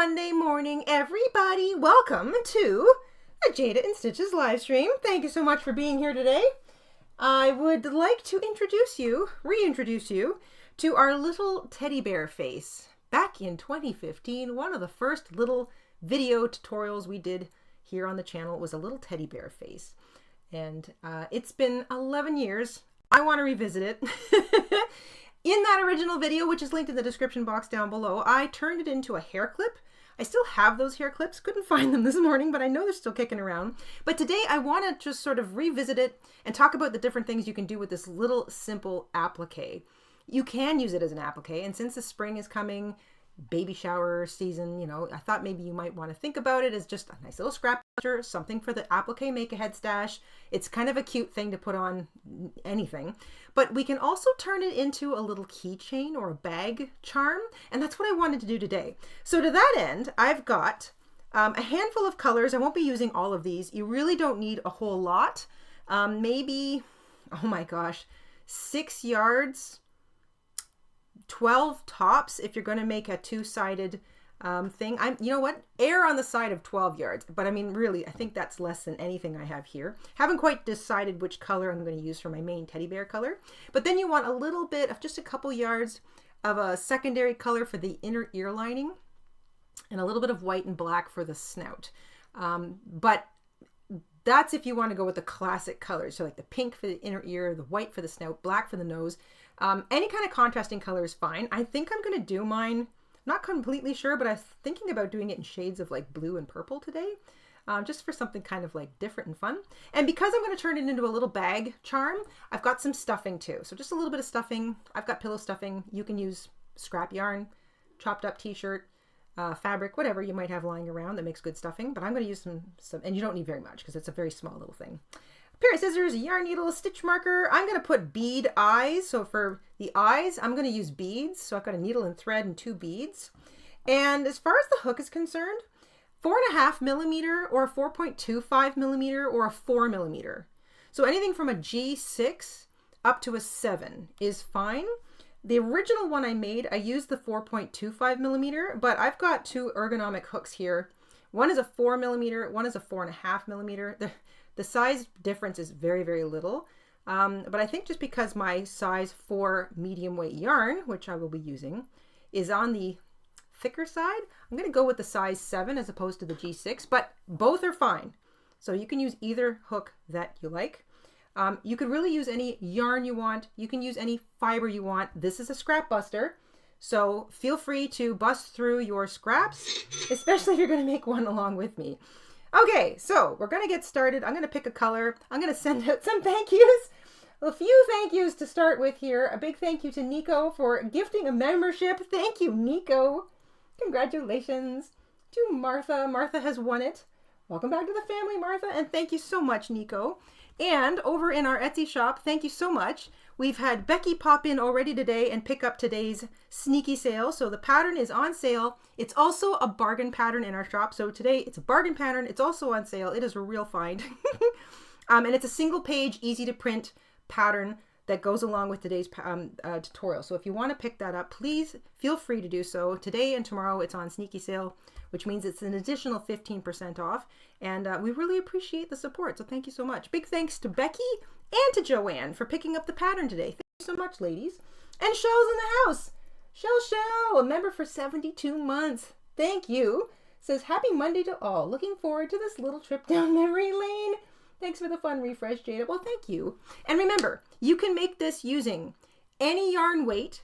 Monday morning, everybody. Welcome to a Jayda InStitches live stream. Thank you so much for being here today. I would like to reintroduce you to our little teddy bear face. Back in 2015, one of the first little video tutorials we did here on the channel was a little teddy bear face. And it's been 11 years. I want to revisit it. In that original video, which is linked in the description box down below, I turned it into a hair clip. I still have those hair clips. Couldn't find them this morning, but I know they're still kicking around. But today I want to just sort of revisit it and talk about the different things you can do with this little simple applique. You can use it as an applique, and since the spring is coming, baby shower season, you know, I thought maybe you might want to think about it as just a nice little scrap buster, something for the applique make-ahead stash. It's kind of a cute thing to put on anything, but we can also turn it into a little keychain or a bag charm, and that's what I wanted to do today. So to that end, I've got a handful of colors. I won't be using all of these. You really don't need a whole lot. Maybe, oh my gosh, 6 yards, 12 tops if you're going to make a two-sided thing. You know what? Err on the side of 12 yards, but I mean, really, I think that's less than anything I have here. Haven't quite decided which color I'm going to use for my main teddy bear color, but then you want a little bit of just a couple yards of a secondary color for the inner ear lining and a little bit of white and black for the snout. But that's if you want to go with the classic colors. So like the pink for the inner ear, the white for the snout, black for the nose. Any kind of contrasting color is fine. I think I'm going to do mine, not completely sure, but I'm thinking about doing it in shades of like blue and purple today, just for something kind of like different and fun. And because I'm going to turn it into a little bag charm, I've got some stuffing too. So just a little bit of stuffing. I've got pillow stuffing. You can use scrap yarn, chopped up t-shirt, fabric, whatever you might have lying around that makes good stuffing. But I'm going to use some, and you don't need very much because it's a very small little thing. Pair of scissors, a yarn needle, a stitch marker. I'm going to put bead eyes. So for the eyes, I'm going to use beads. So I've got a needle and thread and 2 beads. And as far as the hook is concerned, 4.5 millimeter or a 4.25 millimeter or a 4 millimeter. So anything from a G6 up to a 7 is fine. The original one I made, I used the 4.25 millimeter, but I've got 2 ergonomic hooks here. One is a 4 millimeter, one is a 4.5 millimeter. The size difference is very, very little, but I think just because my size 4 medium weight yarn, which I will be using, is on the thicker side, I'm going to go with the size 7 as opposed to the G6, but both are fine. So you can use either hook that you like. You could really use any yarn you want. You can use any fiber you want. This is a scrap buster, so feel free to bust through your scraps, especially if you're going to make one along with me. Okay, so we're going to get started. I'm going to pick a color. I'm going to send out some thank yous. A few thank yous to start with here. A big thank you to Nico for gifting a membership. Thank you, Nico. Congratulations to Martha. Martha has won it. Welcome back to the family, Martha, and thank you so much, Nico. And over in our Etsy shop, thank you so much. We've had Becky pop in already today and pick up today's sneaky sale. So the pattern is on sale. It's also a bargain pattern in our shop. So today it's a bargain pattern. It's also on sale. It is a real find. And it's a single page, easy to print pattern that goes along with today's tutorial. So if you want to pick that up, please feel free to do so. Today and tomorrow it's on sneaky sale, which means it's an additional 15% off. And we really appreciate the support. So thank you so much. Big thanks to Becky and to Joanne for picking up the pattern today. Thank you so much, ladies. And Shell's in the house. Shell, a member for 72 months. Thank you. Says, happy Monday to all. Looking forward to this little trip down memory lane. Thanks for the fun refresh, Jayda. Well, thank you. And remember, you can make this using any yarn weight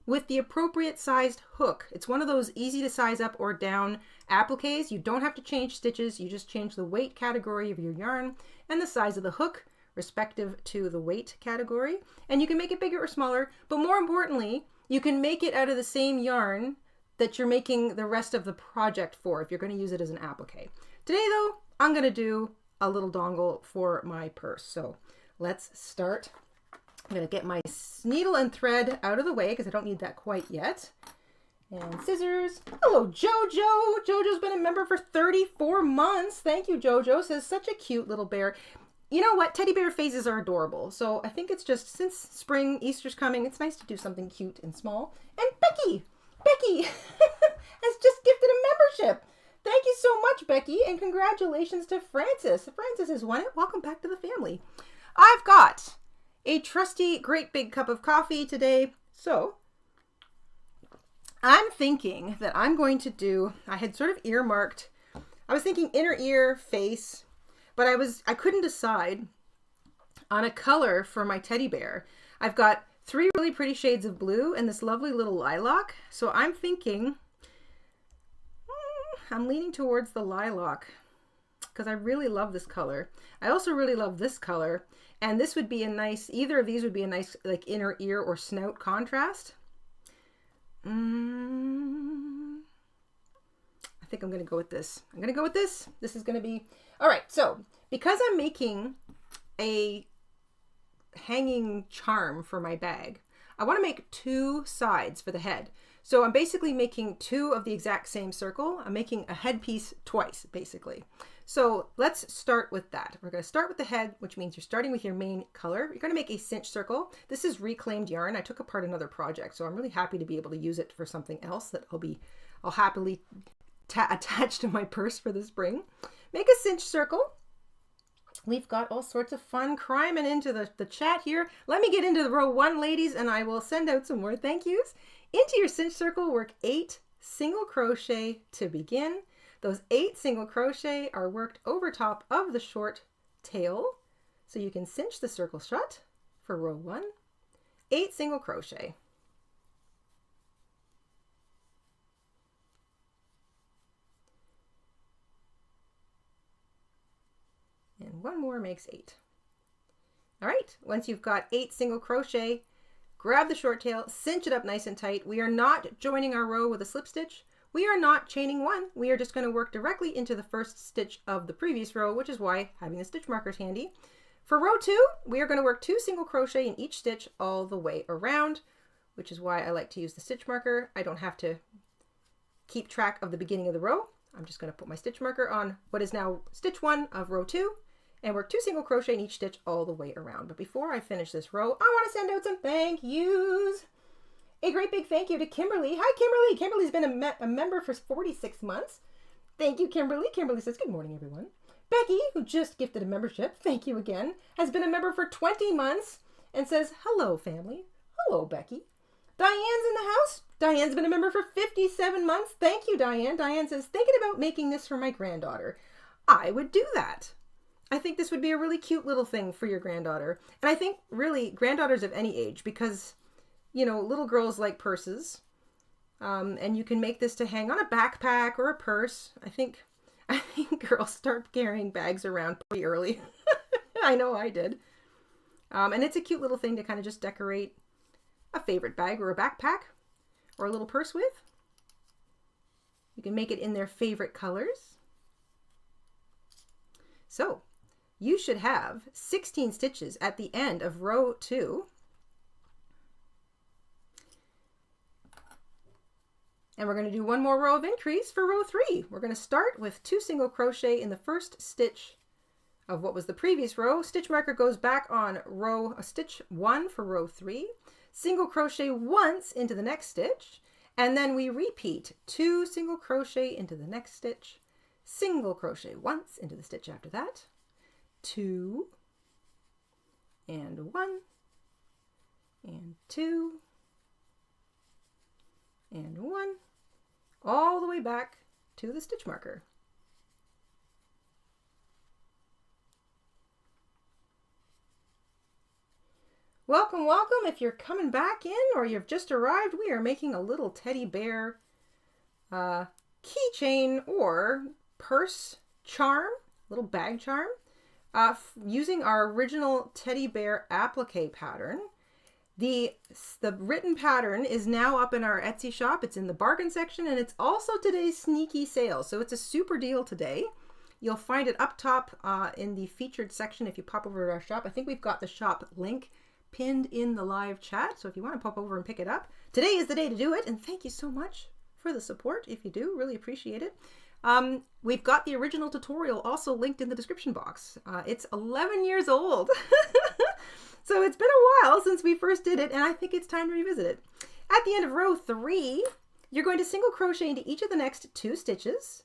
with the appropriate sized hook. It's one of those easy to size up or down appliques. You don't have to change stitches. You just change the weight category of your yarn and the size of the hook respective to the weight category. And you can make it bigger or smaller, but more importantly, you can make it out of the same yarn that you're making the rest of the project for if you're going to use it as an applique. Today though, I'm going to do a little dongle for my purse. So let's start. I'm going to get my needle and thread out of the way because I don't need that quite yet. And scissors. Hello, Jojo. Jojo's been a member for 34 months. Thank you, Jojo. Says, such a cute little bear. You know what? Teddy bear faces are adorable. So I think it's just, since spring, Easter's coming, it's nice to do something cute and small. And Becky has just gifted a Becky, and congratulations to Francis. Francis has won it. Welcome back to the family. I've got a trusty great big cup of coffee today. So I'm thinking that I'm going to do, I had sort of earmarked, I was thinking inner ear, face, but I couldn't decide on a color for my teddy bear. I've got 3 really pretty shades of blue and this lovely little lilac. So I'm thinking, I'm leaning towards the lilac because I really love this color. I also really love this color, and this would be a nice, either of these would be a nice like inner ear or snout contrast. I think I'm going to go with this. I'm going to go with this. This is going to be, all right. So because I'm making a hanging charm for my bag, I want to make 2 sides for the head. So I'm basically making 2 of the exact same circle. I'm making a headpiece twice, basically. So let's start with that. We're going to start with the head, which means you're starting with your main color. You're going to make a cinch circle. This is reclaimed yarn. I took apart another project, so I'm really happy to be able to use it for something else that I'll happily attach to my purse for the spring. Make a cinch circle. We've got all sorts of fun criming into the chat here. Let me get into the row 1, ladies, and I will send out some more thank yous. Into your cinch circle, work 8 single crochet to begin. Those 8 single crochet are worked over top of the short tail, so you can cinch the circle shut for row 1. 8 single crochet. And 1 more makes 8. All right, once you've got 8 single crochet, grab the short tail, cinch it up nice and tight. We are not joining our row with a slip stitch. We are not chaining 1. We are just going to work directly into the first stitch of the previous row, which is why having the stitch markers handy. For row 2, we are going to work 2 single crochet in each stitch all the way around, which is why I like to use the stitch marker. I don't have to keep track of the beginning of the row. I'm just going to put my stitch marker on what is now stitch 1 of row 2. And work 2 single crochet in each stitch all the way around. But before I finish this row, I want to send out some thank yous. A great big thank you to Kimberly. Hi, Kimberly. Kimberly's been a member for 46 months. Thank you, Kimberly. Kimberly says, good morning, everyone. Becky, who just gifted a membership, thank you again, has been a member for 20 months and says, hello, family. Hello, Becky. Diane's in the house. Diane's been a member for 57 months. Thank you, Diane. Diane says, thinking about making this for my granddaughter. I would do that. I think this would be a really cute little thing for your granddaughter. And I think really granddaughters of any age, because, you know, little girls like purses. And you can make this to hang on a backpack or a purse. I think girls start carrying bags around pretty early. I know I did. And it's a cute little thing to kind of just decorate a favorite bag or a backpack or a little purse with. You can make it in their favorite colors. So you should have 16 stitches at the end of row 2. And we're going to do 1 more row of increase for row 3. We're going to start with 2 single crochet in the first stitch of what was the previous row. Stitch marker goes back on stitch 1 for row 3. Single crochet once into the next stitch, and then we repeat 2 single crochet into the next stitch, single crochet once into the stitch after that, 2 and 1 and 2 and 1, all the way back to the stitch marker. Welcome, welcome. If you're coming back in or you've just arrived, we are making a little teddy bear keychain or purse charm, little bag charm, using our original teddy bear applique pattern. The written pattern is now up in our Etsy shop. It's in the bargain section, and it's also today's sneaky sale. So it's a super deal today. You'll find it up top in the featured section if you pop over to our shop. I think we've got the shop link pinned in the live chat. So if you want to pop over and pick it up, today is the day to do it. And thank you so much for the support. If you do, really appreciate it. We've got the original tutorial also linked in the description box. It's 11 years old. So it's been a while since we first did it, and I think it's time to revisit it. At the end of row 3, you're going to single crochet into each of the next 2 stitches,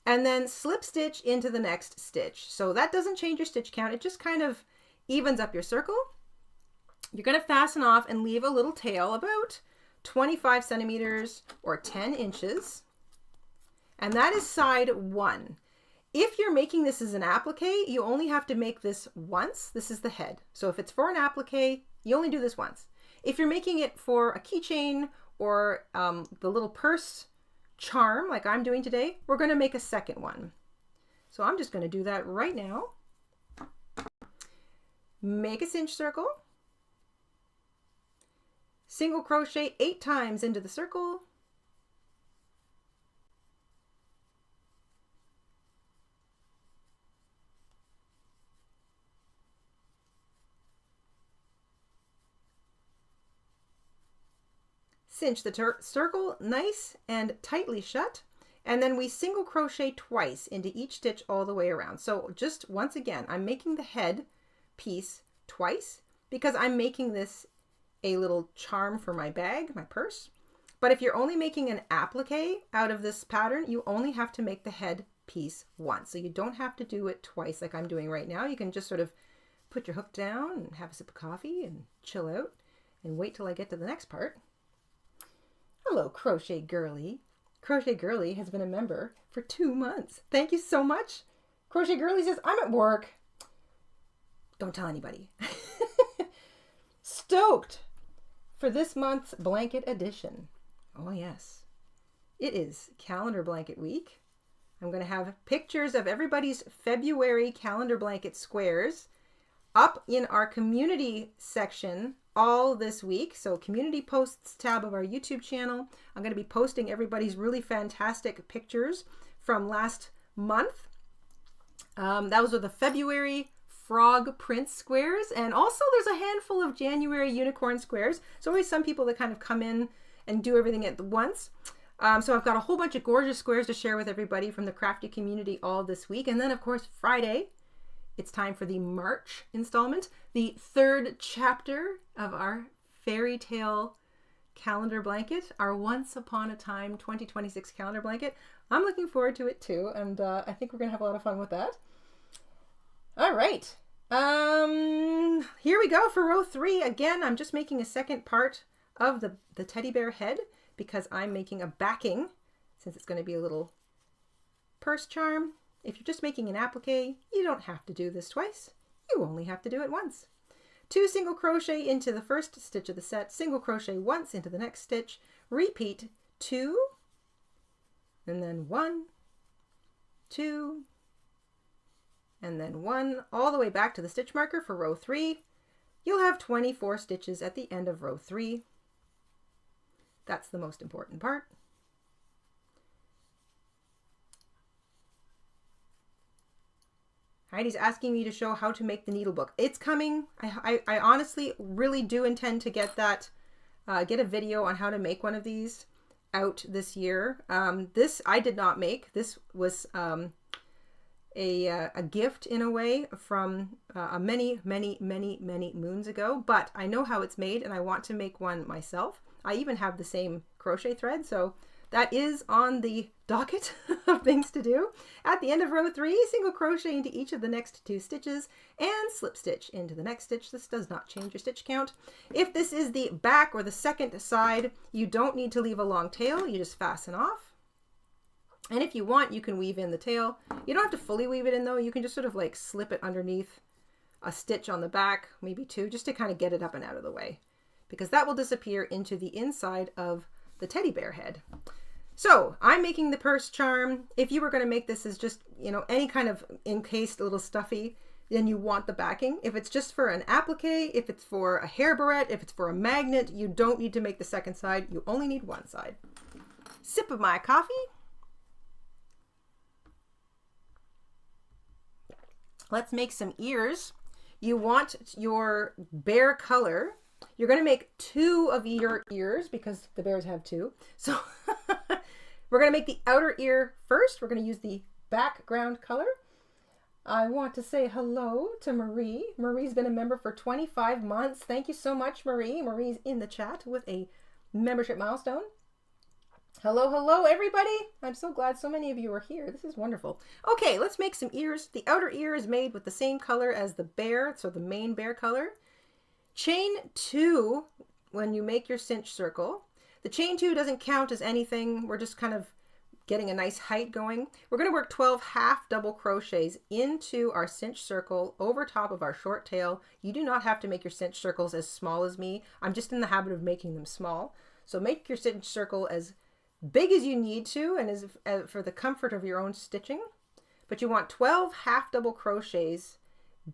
and then slip stitch into the next stitch. So that doesn't change your stitch count. It just kind of evens up your circle. You're going to fasten off and leave a little tail about 25 centimeters or 10 inches. And that is side 1. If you're making this as an applique, you only have to make this once. This is the head. So if it's for an applique, you only do this once. If you're making it for a keychain or the little purse charm like I'm doing today, we're going to make a second one. So I'm just going to do that right now. Make a cinch circle. Single crochet 8 times into the circle. Cinch the circle nice and tightly shut, and then we single crochet twice into each stitch all the way around. So just once again, I'm making the head piece twice because I'm making this a little charm for my bag, my purse. But if you're only making an applique out of this pattern, you only have to make the head piece once. So you don't have to do it twice like I'm doing right now. You can just sort of put your hook down and have a sip of coffee and chill out and wait till I get to the next part. Hello, Crochet Girly. Crochet Girly has been a member for 2 months. Thank you so much. Crochet Girly says, I'm at work. Don't tell anybody. Stoked for this month's blanket edition. Oh yes, it is calendar blanket week. I'm going to have pictures of everybody's February calendar blanket squares up in our community section all this week. So community posts tab of our YouTube channel. I'm going to be posting everybody's really fantastic pictures from last month. Those are the February frog print squares, and also there's a handful of January unicorn squares. So always some people that kind of come in and do everything at once. So I've got a whole bunch of gorgeous squares to share with everybody from the crafty community all this week. And then of course Friday, it's time for the March installment, the 3rd chapter of our fairy tale calendar blanket, our Once Upon a Time 2026 calendar blanket. I'm looking forward to it too, and I think we're gonna have a lot of fun with that. All right, here we go for row 3. Again, I'm just making a second part of the teddy bear head because I'm making a backing since it's going to be a little purse charm. If you're just making an applique, you don't have to do this twice. You only have to do it once. 2 single crochet into the first stitch of the set, single crochet once into the next stitch, repeat 2, and then 1, 2, and then 1, all the way back to the stitch marker for row 3. You'll have 24 stitches at the end of row 3. That's the most important part. Heidi's asking me to show how to make the needle book. It's coming. I honestly really do intend to get that, get a video on how to make one of these out this year. This I did not make. This was a gift in a way from many moons ago, but I know how it's made and I want to make one myself. I even have the same crochet thread, so that is on the docket of things to do. At the end of row 3, single crochet into each of the next 2 stitches and slip stitch into the next stitch. This does not change your stitch count. If this is the back or the second side, you don't need to leave a long tail. You just fasten off. And if you want, you can weave in the tail. You don't have to fully weave it in though. You can just sort of like slip it underneath a stitch on the back, maybe 2, just to kind of get it up and out of the way, because that will disappear into the inside of the teddy bear head. So I'm making the purse charm. If you were going to make this as just, you know, any kind of encased little stuffy, then you want the backing. If it's just for an applique, if it's for a hair barrette, if it's for a magnet, you don't need to make the second side. You only need one side. Sip of my coffee. Let's make some ears. You want your bear color. You're going to make 2 of your ears because the bears have 2. So we're going to make the outer ear first. We're going to use the background color. I want to say hello to Marie. Marie's been a member for 25 months. Thank you so much, Marie. Marie's in the chat with a membership milestone. Hello, hello, everybody. I'm so glad so many of you are here. This is wonderful. Okay, let's make some ears. The outer ear is made with the same color as the bear, so the main bear color. Chain 2 when you make your cinch circle. The chain 2 doesn't count as anything. We're just kind of getting a nice height going. We're going to work 12 half double crochets into our cinch circle over top of our short tail. You do not have to make your cinch circles as small as me. I'm just in the habit of making them small. So make your cinch circle as big as you need to and as for the comfort of your own stitching. But you want 12 half double crochets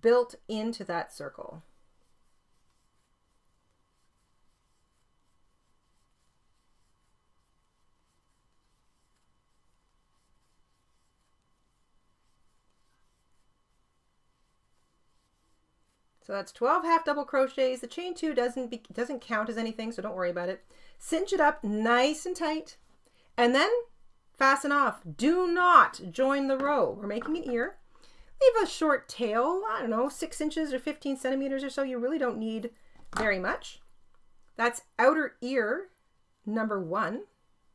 built into that circle. So that's 12 half double crochets. The chain 2 doesn't count as anything, so don't worry about it. Cinch it up nice and tight, and then fasten off. Do not join the row. We're making an ear. Leave a short tail, I don't know, 6 inches or 15 centimeters or so. You really don't need very much. That's outer ear number 1.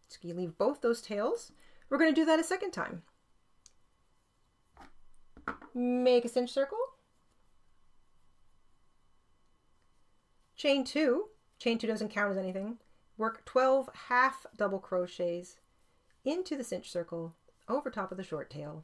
So you leave both those tails. We're going to do that a second time. Make a cinch circle. Chain 2 doesn't count as anything. Work 12 half double crochets into the cinch circle over top of the short tail.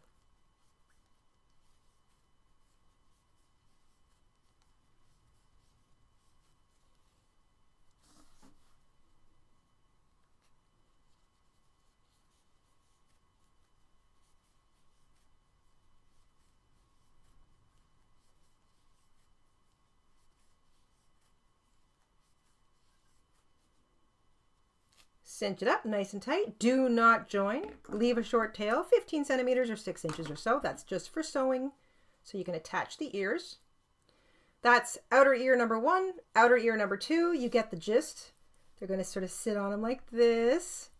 Cinch it up nice and tight. Do not join. Leave a short tail, 15 centimeters or 6 inches or so. That's just for sewing. So you can attach the ears. That's outer ear number 1, outer ear number 2. You get the gist. They're going to sort of sit on them like this.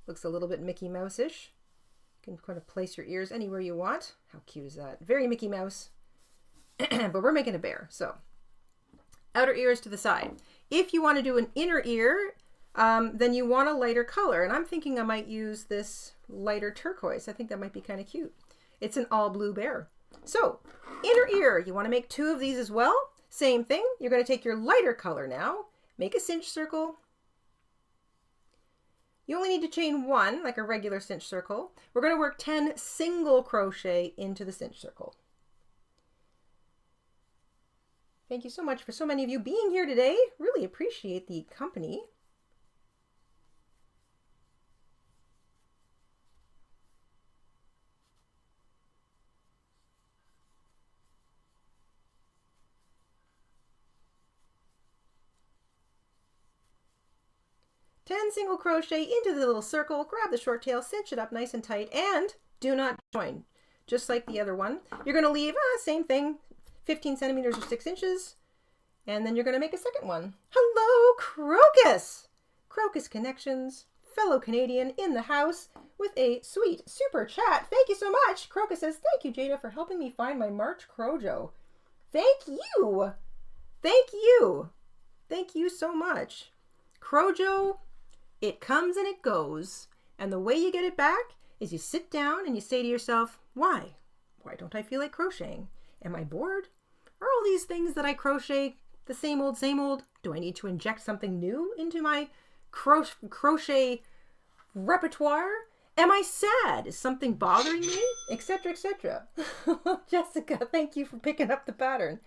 Looks a little bit Mickey Mouse-ish. You can kind of place your ears anywhere you want. How cute is that? Very Mickey Mouse. But we're making a bear. So outer ears to the side. If you want to do an inner ear, then you want a lighter color. And I'm thinking I might use this lighter turquoise. I think that might be kind of cute. It's an all blue bear. So inner ear, you want to make 2 of these as well. Same thing. You're going to take your lighter color now. Make a cinch circle. You only need to chain 1, like a regular cinch circle. We're going to work 10 single crochet into the cinch circle. Thank you so much for so many of you being here today. Really appreciate the company. Single crochet into the little circle, grab the short tail, cinch it up nice and tight, and do not join. Just like the other one. You're going to leave, same thing, 15 centimeters or 6 inches, and then you're going to make a second one. Hello, Crocus! Crocus Connections, fellow Canadian in the house with a sweet super chat. Thank you so much. Crocus says, thank you, Jayda, for helping me find my March Crojo. Thank you. Thank you. Thank you so much. Crojo, it comes and it goes, and the way you get it back is you sit down and you say to yourself, why? Why don't I feel like crocheting? Am I bored? Are all these things that I crochet the same old, same old? Do I need to inject something new into my crochet repertoire? Am I sad? Is something bothering me? Etc., etc. Jessica, thank you for picking up the pattern.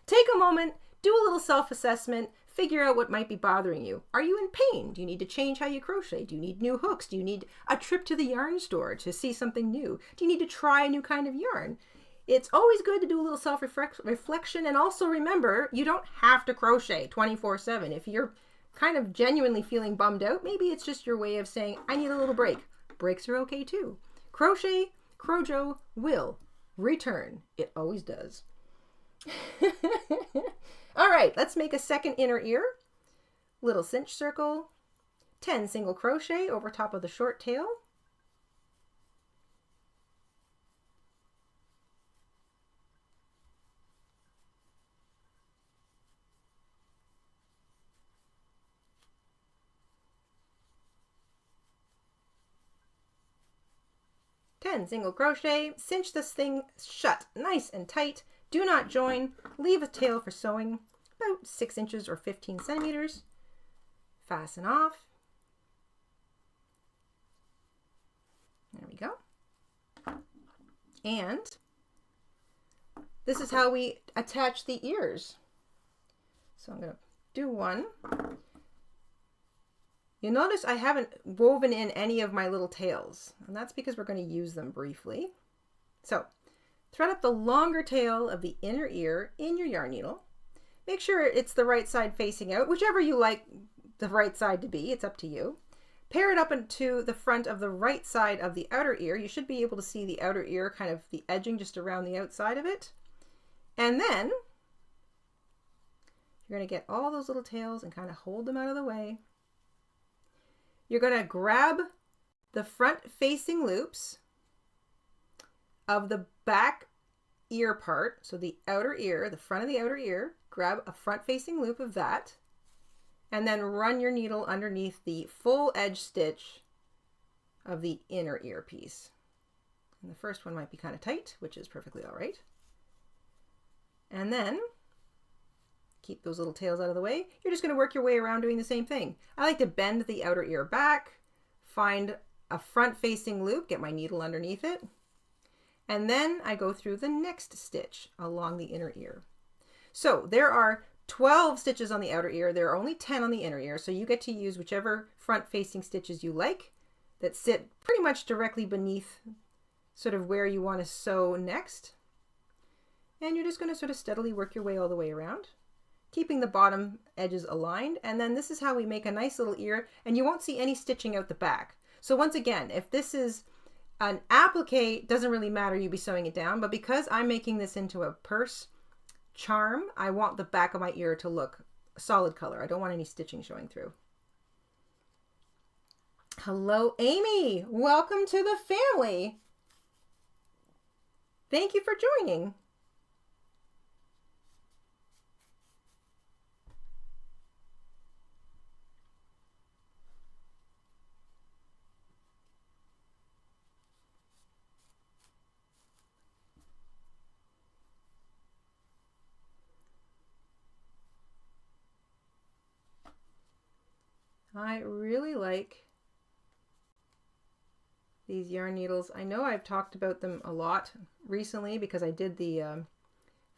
Take a moment, do a little self-assessment, figure out what might be bothering you. Are you in pain? Do you need to change how you crochet? Do you need new hooks? Do you need a trip to the yarn store to see something new? Do you need to try a new kind of yarn? It's always good to do a little self-reflection, and also remember, you don't have to crochet 24/7. If you're kind of genuinely feeling bummed out, maybe it's just your way of saying, I need a little break. Breaks are okay too. Crochet, Crojo will return. It always does. All right, let's make a second inner ear. Little cinch circle, 10 single crochet over top of the short tail. 10 single crochet, cinch this thing shut nice and tight, do not join, leave a tail for sewing, about 6 inches or 15 centimeters, fasten off. There we go. And this is how we attach the ears. So I'm going to do one. You'll notice I haven't woven in any of my little tails, and that's because we're going to use them briefly. So thread up the longer tail of the inner ear in your yarn needle. Make sure it's the right side facing out, whichever you like the right side to be, it's up to you. Pair it up into the front of the right side of the outer ear. You should be able to see the outer ear, kind of the edging just around the outside of it. And then you're going to get all those little tails and kind of hold them out of the way. You're going to grab the front facing loops of the back ear part. So the outer ear, the front of the outer ear, grab a front facing loop of that and then run your needle underneath the full edge stitch of the inner ear piece. And the first one might be kind of tight, which is perfectly all right. And then keep those little tails out of the way. You're just going to work your way around doing the same thing. I like to bend the outer ear back, find a front facing loop, get my needle underneath it, and then I go through the next stitch along the inner ear. So there are 12 stitches on the outer ear. There are only 10 on the inner ear, so you get to use whichever front facing stitches you like that sit pretty much directly beneath sort of where you want to sew next. And you're just going to sort of steadily work your way all the way around, keeping the bottom edges aligned. And then this is how we make a nice little ear, and you won't see any stitching out the back. So once again, if this is an applique, doesn't really matter, you'd be sewing it down, but because I'm making this into a purse charm, I want the back of my ear to look solid color. I don't want any stitching showing through. Hello, Amy. Welcome to the family. Thank you for joining. I really like these yarn needles. I know I've talked about them a lot recently because I did the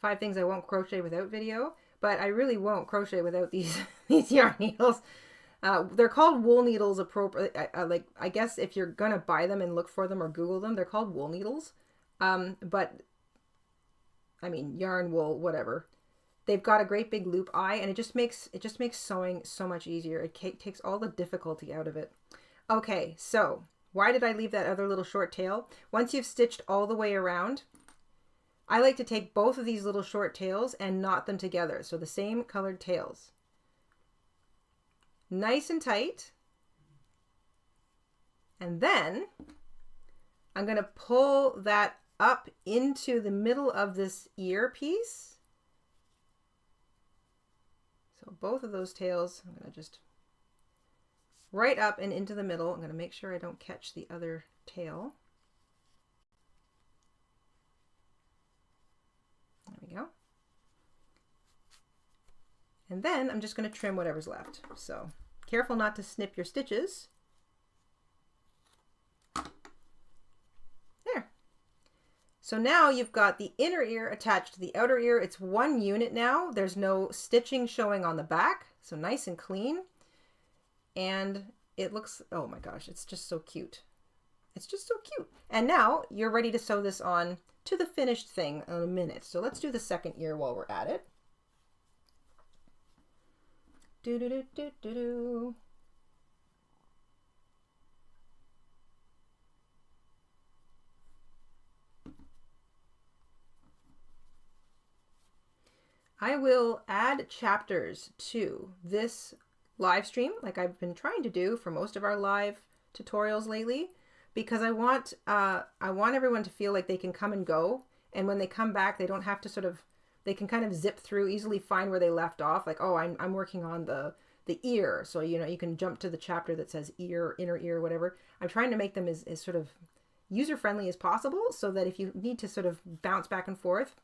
5 things I won't crochet without video, but I really won't crochet without these these yarn needles. They're called wool needles appropriate. I guess if you're gonna buy them and look for them or Google them, they're called wool needles. But I mean yarn, wool, whatever. They've got a great big loop eye, and it just makes sewing so much easier. It takes all the difficulty out of it. Okay, so why did I leave that other little short tail? Once you've stitched all the way around, I like to take both of these little short tails and knot them together. So the same colored tails. Nice and tight. And then I'm going to pull that up into the middle of this ear piece. So both of those tails, I'm going to just right up and into the middle. I'm going to make sure I don't catch the other tail. There we go. And then I'm just going to trim whatever's left. So careful not to snip your stitches. There. So now you've got the inner ear attached to the outer ear. It's one unit now. There's no stitching showing on the back. So nice and clean. And it looks, oh my gosh, it's just so cute. It's just so cute. And now you're ready to sew this on to the finished thing in a minute. So let's do the second ear while we're at it. Do do do do do do. I will add chapters to this live stream like I've been trying to do for most of our live tutorials lately, because I want everyone to feel like they can come and go, and when they come back they don't have to sort of, they can kind of zip through, easily find where they left off, like, oh, I'm working on the ear, so you know you can jump to the chapter that says ear, inner ear, whatever. I'm trying to make them as sort of user-friendly as possible, so that if you need to sort of bounce back and forth,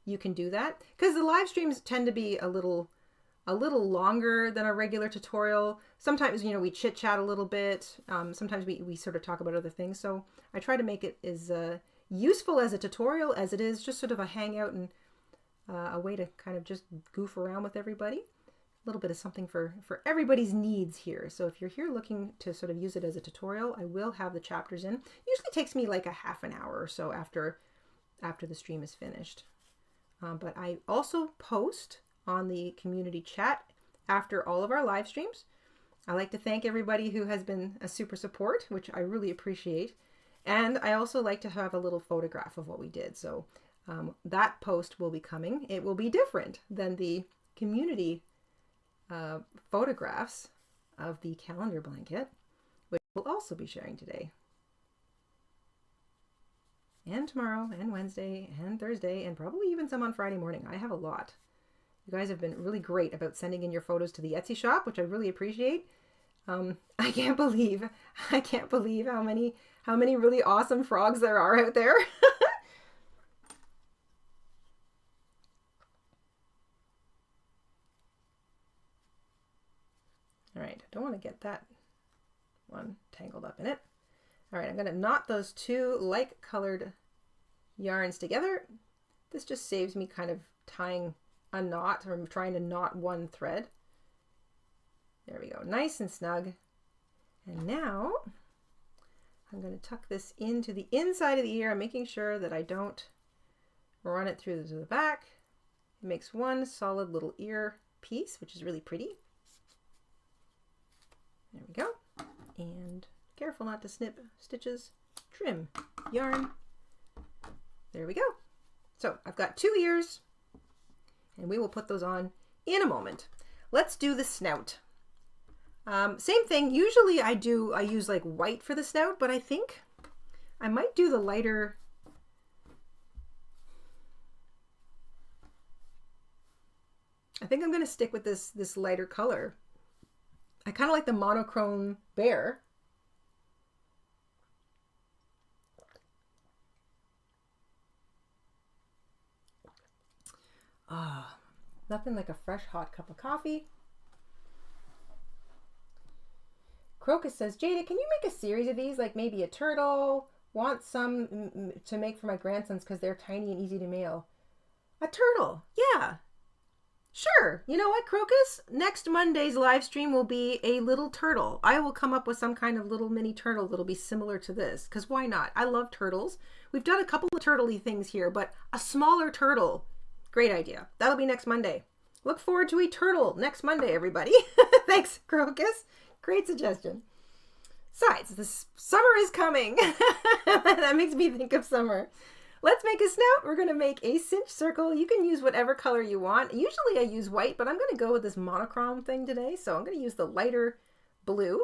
you can do that. Because the live streams tend to be a little longer than a regular tutorial. Sometimes, you know, we chit chat a little bit. Sometimes we sort of talk about other things. So I try to make it as useful as a tutorial as it is just sort of a hangout and a way to kind of just goof around with everybody. A little bit of something for everybody's needs here. So if you're here looking to sort of use it as a tutorial, I will have the chapters in. Usually takes me like a half an hour or so after the stream is finished. But I also post on the community chat after all of our live streams. I like to thank everybody who has been a super support, which I really appreciate. And I also like to have a little photograph of what we did. So that post will be coming. It will be different than the community photographs of the calendar blanket, which we'll also be sharing today. And tomorrow, and Wednesday, and Thursday, and probably even some on Friday morning. I have a lot. You guys have been really great about sending in your photos to the Etsy shop, which I really appreciate. I can't believe how many really awesome frogs there are out there. All right, I don't want to get that one tangled up in it. All right, I'm going to knot those two light colored yarns together. This just saves me kind of tying a knot, or I'm trying to knot one thread. There we go, nice and snug. And now I'm going to tuck this into the inside of the ear. I'm making sure that I don't run it through to the back. It makes one solid little ear piece, which is really pretty. There we go. And careful not to snip stitches. Trim yarn. There we go. So I've got 2 ears, and we will put those on in a moment. Let's do the snout. Same thing. Usually I use like white for the snout, but I think I might do the lighter. I think I'm going to stick with this lighter color. I kind of like the monochrome bear. Ah, nothing like a fresh hot cup of coffee. Crocus says, Jayda, can you make a series of these? Like maybe a turtle? Want some to make for my grandsons because they're tiny and easy to mail. A turtle, yeah. Sure. You know what, Crocus? Next Monday's live stream will be a little turtle. I will come up with some kind of little mini turtle that'll be similar to this, because why not? I love turtles. We've done a couple of turtle-y things here, but a smaller turtle. Great idea. That'll be next Monday. Look forward to a turtle next Monday, everybody. Thanks, Crocus. Great suggestion. Besides, this summer is coming. That makes me think of summer. Let's make a snout. We're going to make a cinch circle. You can use whatever color you want. Usually I use white, but I'm going to go with this monochrome thing today. So I'm going to use the lighter blue.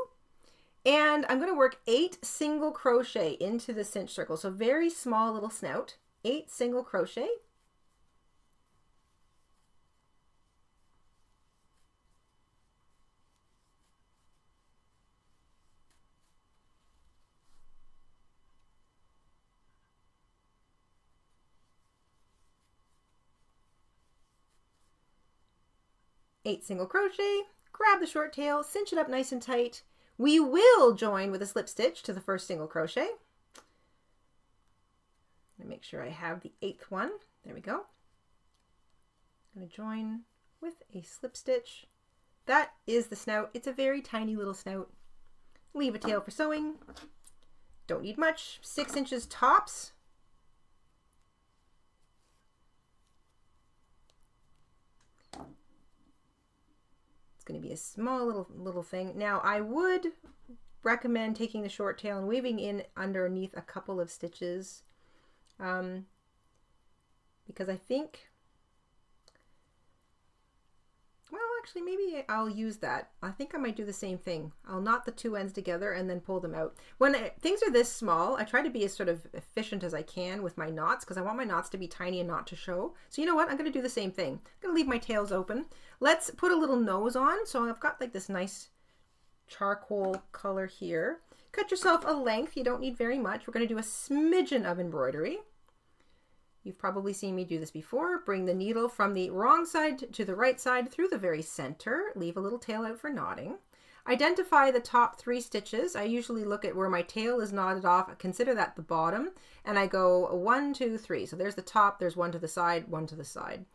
And I'm going to work 8 single crochet into the cinch circle. So very small little snout. 8 single crochet. Eight single crochet, grab the short tail, cinch it up nice and tight. We will join with a slip stitch to the first single crochet. I'm going to make sure I have the 8th one. There we go. I'm going to join with a slip stitch. That is the snout. It's a very tiny little snout. Leave a tail for sewing. Don't need much. 6 inches tops. Going to be a small little thing. Now I would recommend taking the short tail and weaving in underneath a couple of stitches because I think, well, actually maybe I'll use that. I think I might do the same thing. I'll knot the 2 ends together and then pull them out. When things are this small, I try to be as sort of efficient as I can with my knots because I want my knots to be tiny and not to show. So you know what? I'm going to do the same thing. I'm going to leave my tails open. Let's put a little nose on. So I've got like this nice charcoal color here cut yourself a length. You don't need very much. We're going to do a smidgen of embroidery. You've probably seen me do this before. Bring the needle from the wrong side to the right side through the very center. Leave a little tail out for knotting. Identify the top 3 stitches. I usually look at where my tail is knotted off. Consider that the bottom. And I go 1, 2, 3. So there's the top. There's 1 to the side, 1 to the side.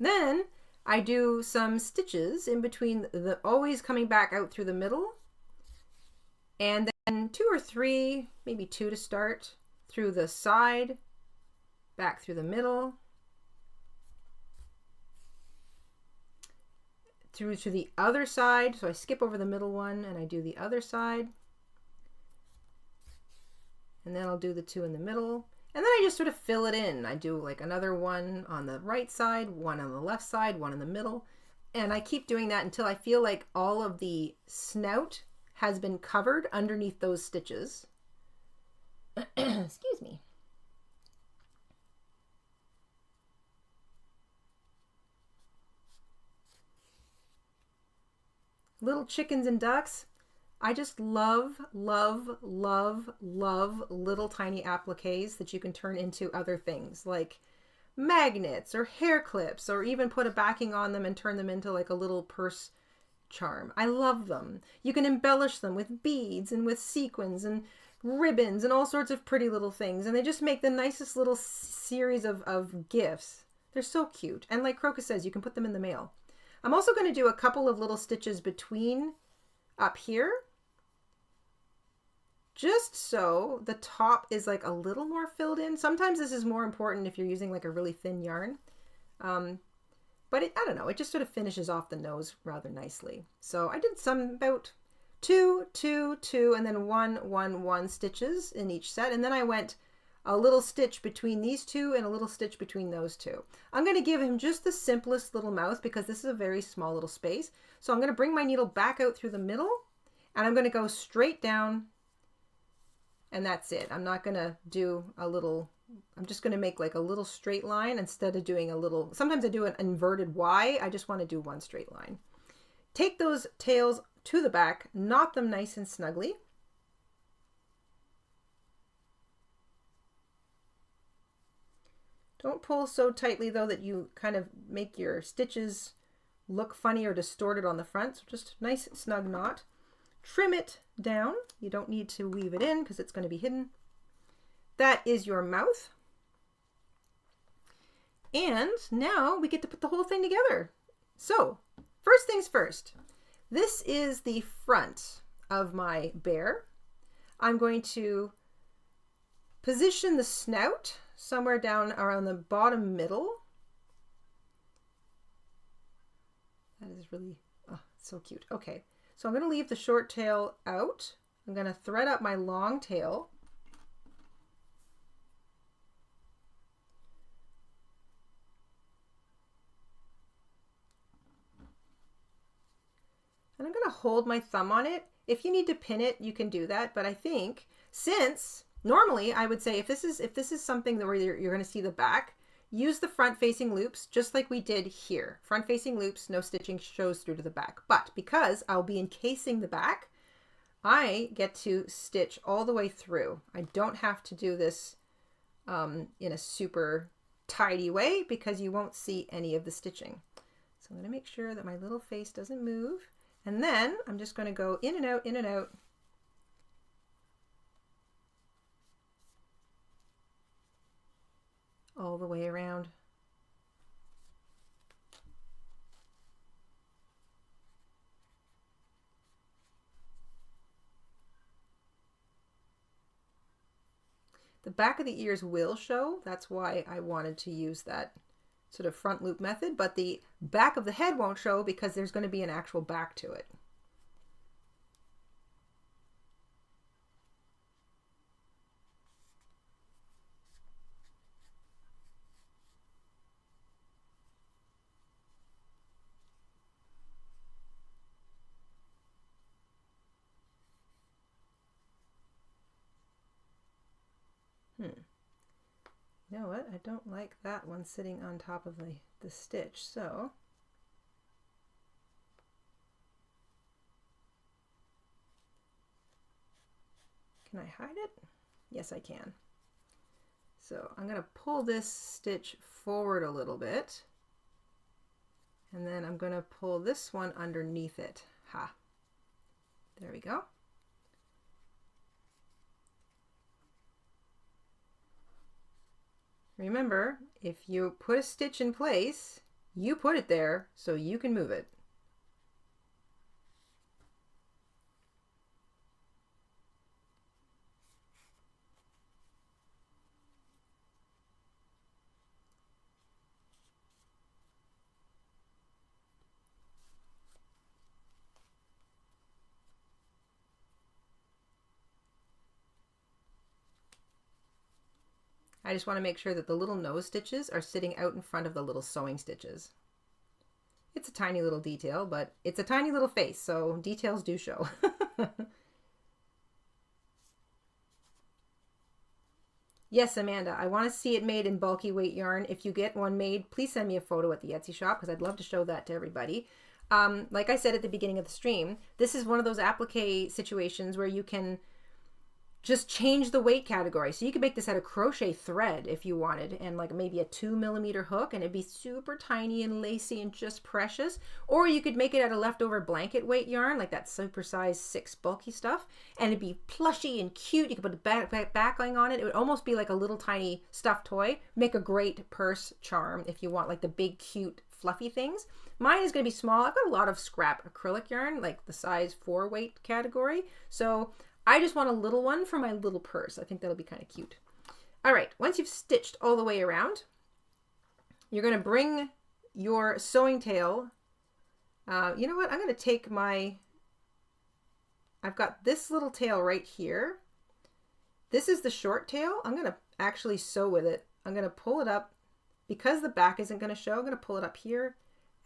Then I do some stitches in between, always coming back out through the middle. And then 2 or 3, maybe 2 to start, through the side, back through the middle, through to the other side. So I skip over the middle one and I do the other side. And then I'll do the 2 in the middle. And then I just sort of fill it in. I do like another one on the right side, 1 on the left side, 1 in the middle. And I keep doing that until I feel like all of the snout has been covered underneath those stitches. Excuse me. Little chickens and ducks. I just love, love, love, love little tiny appliques that you can turn into other things like magnets or hair clips, or even put a backing on them and turn them into like a little purse charm. I love them. You can embellish them with beads and with sequins and ribbons and all sorts of pretty little things, and they just make the nicest little series of gifts. They're so cute. And like Crocus says, you can put them in the mail. I'm also going to do a couple of little stitches between up here, just so the top is like a little more filled in. Sometimes this is more important if you're using like a really thin yarn. But I don't know, it just sort of finishes off the nose rather nicely. So I did some about 2, 2, 2, and then 1, 1, 1 stitches in each set. And then I went a little stitch between these 2 and a little stitch between those 2. I'm going to give him just the simplest little mouth because this is a very small little space. So I'm going to bring my needle back out through the middle and I'm going to go straight down, and that's it. I'm not going to do a little, I'm just going to make like a little straight line instead of doing a little, sometimes I do an inverted Y. I just want to do one straight line. Take those tails to the back, knot them nice and snugly. Don't pull so tightly though that you kind of make your stitches look funny or distorted on the front. So just nice snug knot. Trim it down. You don't need to weave it in because it's going to be hidden. That is your mouth. And now we get to put the whole thing together. So first things first, this is the front of my bear. I'm going to position the snout somewhere down around the bottom middle. That is really, oh, it's so cute. Okay, so I'm going to leave the short tail out. I'm going to thread up my long tail. And I'm going to hold my thumb on it. If you need to pin it, you can do that. But I think since normally I would say if this is something that where you're going to see the back, use the front facing loops just like we did here. Front facing loops, no stitching shows through to the back. But because I'll be encasing the back, I get to stitch all the way through. I don't have to do this in a super tidy way because you won't see any of the stitching. So I'm going to make sure that my little face doesn't move. And then I'm just going to go in and out, in and out. All the way around. The back of the ears will show. That's why I wanted to use that sort of front loop method, but the back of the head won't show because there's going to be an actual back to it. You know what? I don't like that one sitting on top of the stitch, so Can I hide it? Yes, I can. So I'm going to pull this stitch forward a little bit. And then I'm going to pull this one underneath it. Ha. There we go. Remember, if you put a stitch in place, you put it there so you can move it. I just want to make sure that the little nose stitches are sitting out in front of the little sewing stitches. It's a tiny little detail, but it's a tiny little face, so details do show. Yes, Amanda, I want to see it made in bulky weight yarn. If you get one made, please send me a photo at the Etsy shop because I'd love to show that to everybody. Like I said at the beginning of the stream, this is one of those applique situations where you can just change the weight category. So you could make this out of crochet thread if you wanted, and like maybe a 2mm hook, and it'd be super tiny and lacy and just precious. Or you could make it out of leftover blanket weight yarn, like that supersized 6 bulky stuff, and it'd be plushy and cute. You could put a backling on it. It would almost be like a little tiny stuffed toy. Make a great purse charm if you want like the big cute fluffy things. Mine is going to be small. I've got a lot of scrap acrylic yarn, like the size 4 weight category. So I just want a little one for my little purse. I think that'll be kind of cute. All right, once you've stitched all the way around, you're going to bring your sewing tail. You know what? I'm going to take I've got this little tail right here. This is the short tail. I'm going to actually sew with it. I'm going to pull it up. Because the back isn't going to show, I'm going to pull it up here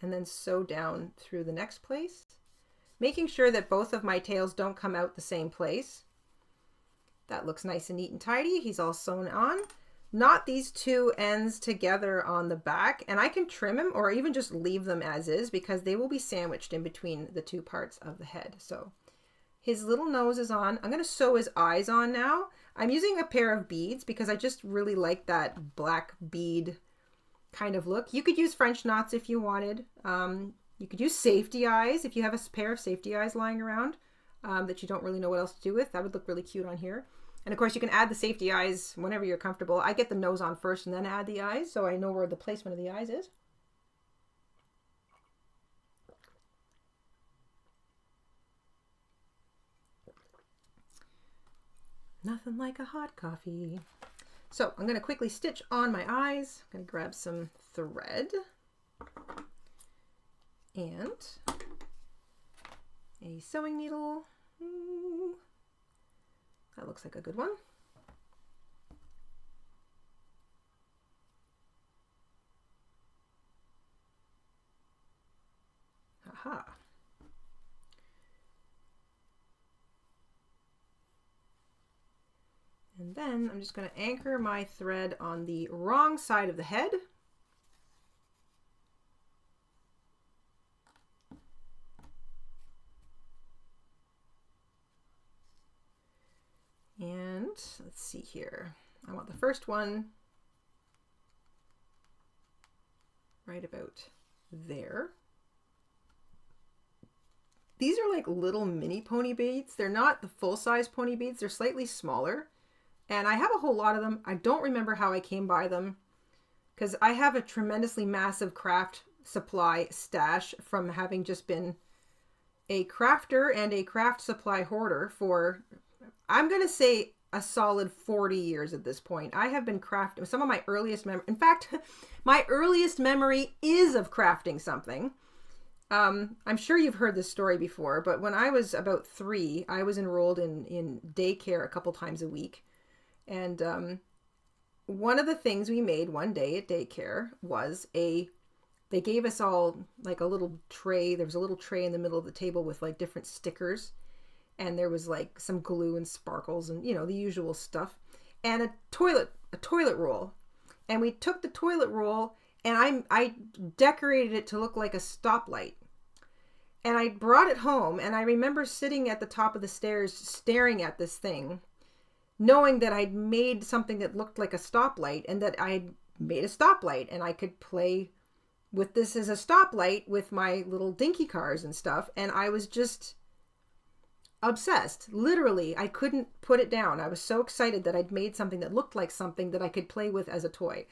and then sew down through the next place, making sure that both of my tails don't come out the same place. That looks nice and neat and tidy. He's all sewn on. Knot these two ends together on the back, and I can trim him or even just leave them as is because they will be sandwiched in between the two parts of the head. So his little nose is on. I'm going to sew his eyes on now. I'm using a pair of beads because I just really like that black bead kind of look. You could use French knots if you wanted. You could use safety eyes if you have a pair of safety eyes lying around that you don't really know what else to do with. That would look really cute on here. And of course you can add the safety eyes whenever you're comfortable. I get the nose on first and then add the eyes so I know where the placement of the eyes is. Nothing like a hot coffee. So I'm going to quickly stitch on my eyes. I'm going to grab some thread and a sewing needle. That looks like a good one. Aha. And then I'm just going to anchor my thread on the wrong side of the head. And let's see here. I want the first one right about there. These are like little mini pony beads. They're not the full-size pony beads. They're slightly smaller. And I have a whole lot of them. I don't remember how I came by them because I have a tremendously massive craft supply stash from having just been a crafter and a craft supply hoarder for, I'm going to say, a solid 40 years at this point. I have been crafting some of my earliest memory. In fact, my earliest memory is of crafting something. I'm sure you've heard this story before, but when I was about 3, I was enrolled in daycare a couple times a week. And one of the things we made one day at daycare was they gave us all like a little tray. There was a little tray in the middle of the table with like different stickers. And there was like some glue and sparkles and, you know, the usual stuff. And a toilet roll. And we took the toilet roll and I decorated it to look like a stoplight. And I brought it home and I remember sitting at the top of the stairs staring at this thing. knowing that I'd made something that looked like a stoplight and that I'd made a stoplight and I could play with this as a stoplight with my little dinky cars and stuff. And I was just obsessed. Literally, I couldn't put it down. I was so excited that I'd made something that looked like something that I could play with as a toy.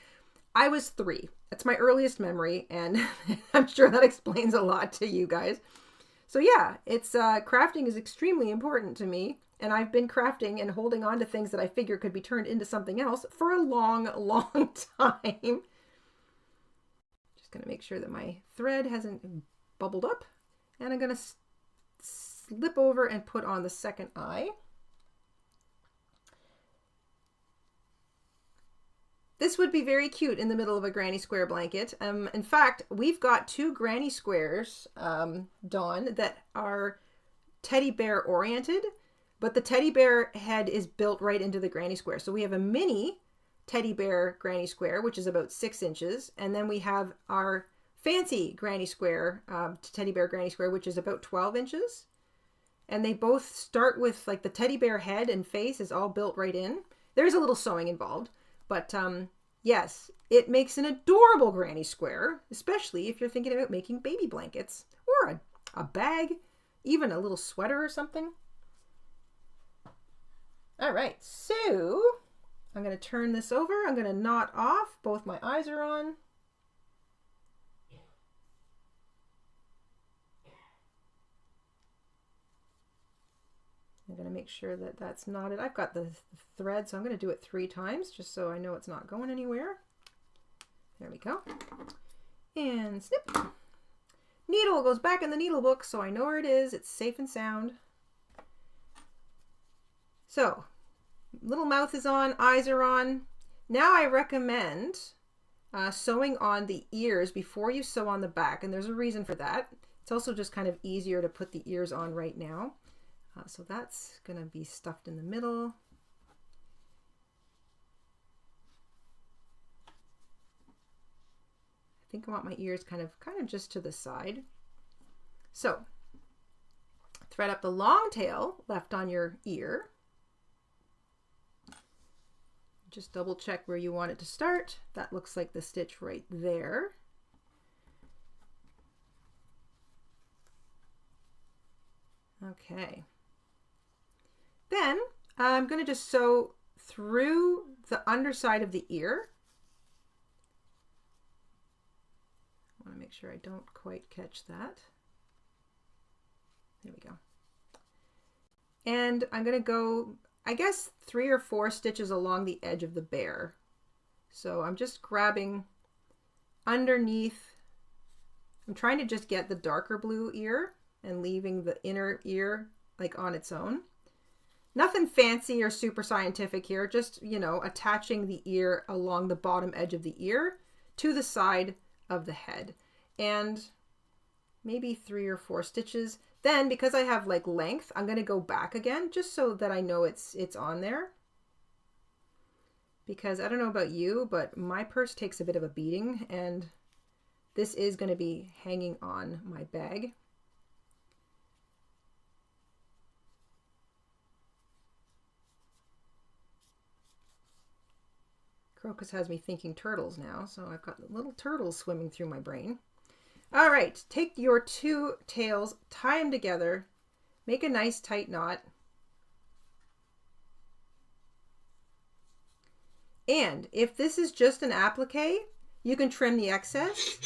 I was 3. That's my earliest memory, and I'm sure that explains a lot to you guys. So yeah, it's crafting is extremely important to me, and I've been crafting and holding on to things that I figure could be turned into something else for a long, long time. Just gonna make sure that my thread hasn't bubbled up, and I'm gonna slip over and put on the second eye. This would be very cute in the middle of a granny square blanket. In fact, we've got 2 granny squares, Dawn, that are teddy bear oriented, but the teddy bear head is built right into the granny square. So we have a mini teddy bear granny square, which is about 6 inches. And then we have our fancy granny square, teddy bear granny square, which is about 12 inches. And they both start with like the teddy bear head and face is all built right in. There's a little sewing involved, but yes, it makes an adorable granny square, especially if you're thinking about making baby blankets or a bag, even a little sweater or something. All right, so I'm going to turn this over. I'm going to knot off. Both my eyes are on. I'm going to make sure that that's knotted. I've got the thread, so I'm going to do it 3 times just so I know it's not going anywhere. There we go. And snip. Needle goes back in the needle book so I know where it is. It's safe and sound. So, little mouth is on, eyes are on. Now I recommend sewing on the ears before you sew on the back, and there's a reason for that. It's also just kind of easier to put the ears on right now. So that's going to be stuffed in the middle. I think I want my ears kind of just to the side. So thread up the long tail left on your ear. Just double check where you want it to start. That looks like the stitch right there. Okay. Then I'm going to just sew through the underside of the ear. I want to make sure I don't quite catch that. There we go. And I'm going to go, I guess, 3 or 4 stitches along the edge of the bear. So I'm just grabbing underneath. I'm trying to just get the darker blue ear and leaving the inner ear like on its own. Nothing fancy or super scientific here, just, you know, attaching the ear along the bottom edge of the ear to the side of the head. And maybe 3 or 4 stitches. Then, because I have like length, I'm going to go back again just so that I know it's on there. Because I don't know about you, but my purse takes a bit of a beating, and this is going to be hanging on my bag. Crocus has me thinking turtles now, so I've got little turtles swimming through my brain. All right, take your 2 tails, tie them together, make a nice tight knot. And if this is just an applique, you can trim the excess.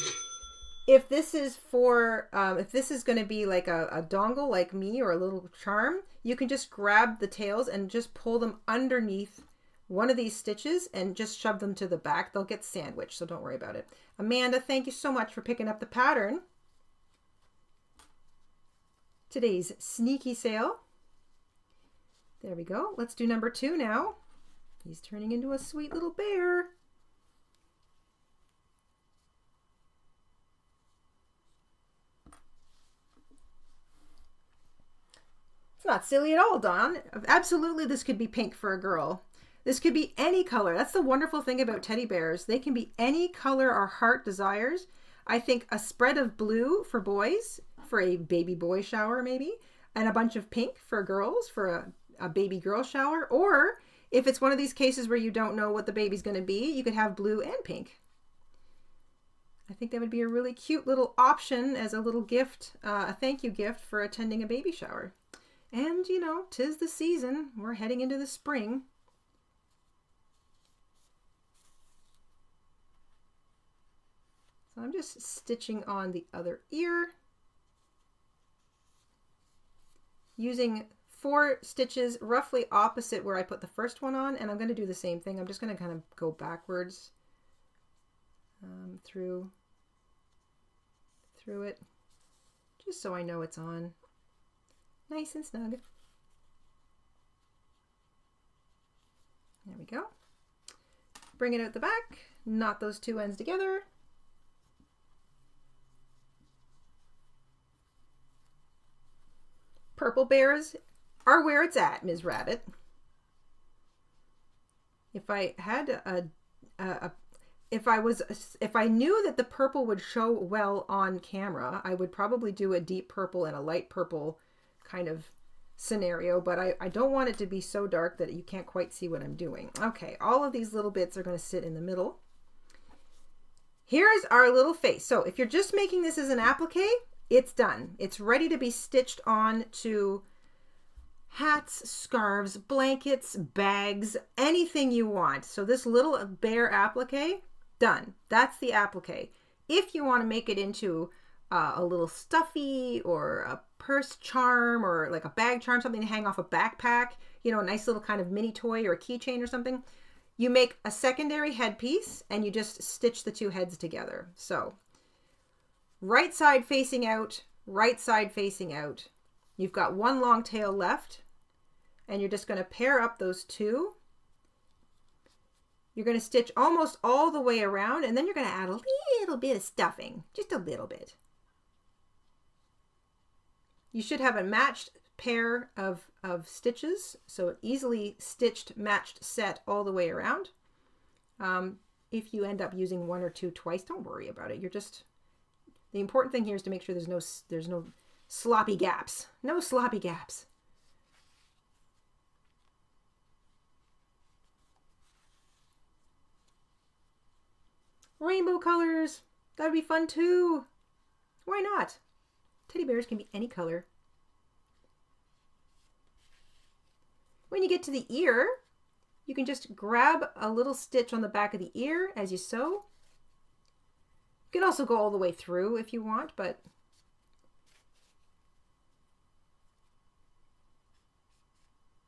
If this is for, if this is going to be like a dongle like me or a little charm, you can just grab the tails and just pull them underneath one of these stitches and just shove them to the back. They'll get sandwiched, so don't worry about it. Amanda, thank you so much for picking up the pattern. Today's sneaky sale. There we go. Let's do number 2 now. He's turning into a sweet little bear. It's not silly at all, Dawn. Absolutely, this could be pink for a girl. This could be any color. That's the wonderful thing about teddy bears. They can be any color our heart desires. I think a spread of blue for boys, for a baby boy shower maybe, and a bunch of pink for girls, for a baby girl shower. Or If it's one of these cases where you don't know what the baby's going to be, you could have blue and pink. I think that would be a really cute little option as a little gift, a thank you gift for attending a baby shower. And you know, 'tis the season. We're heading into the spring. So I'm just stitching on the other ear, using 4 stitches roughly opposite where I put the first one on, and I'm going to do the same thing. I'm just going to kind of go backwards through it, just so I know it's on nice and snug. There we go. Bring it out the back, knot those 2 ends together. Purple bears are where it's at, Ms. Rabbit. If I had if I knew that the purple would show well on camera, I would probably do a deep purple and a light purple kind of scenario, but I don't want it to be so dark that you can't quite see what I'm doing. Okay, all of these little bits are going to sit in the middle. Here's our little face. So if you're just making this as an applique, it's done. It's ready to be stitched on to hats, scarves, blankets, bags, anything you want. So this little bear applique, done. That's the applique. If you want to make it into a little stuffy or a purse charm or like a bag charm, something to hang off a backpack, you know, a nice little kind of mini toy or a keychain or something, you make a secondary headpiece and you just stitch the 2 heads together. So right side facing out, right side facing out. You've got 1 long tail left, and you're just going to pair up those 2. You're going to stitch almost all the way around, and then you're going to add a little bit of stuffing, just a little bit. You should have a matched pair of stitches, so an easily stitched matched set all the way around. If you end up using 1 or 2 twice, don't worry about it. You're just, the important thing here is to make sure there's no sloppy gaps. No sloppy gaps. Rainbow colors. That'd be fun too. Why not? Teddy bears can be any color. When you get to the ear, you can just grab a little stitch on the back of the ear as you sew. You can also go all the way through if you want, but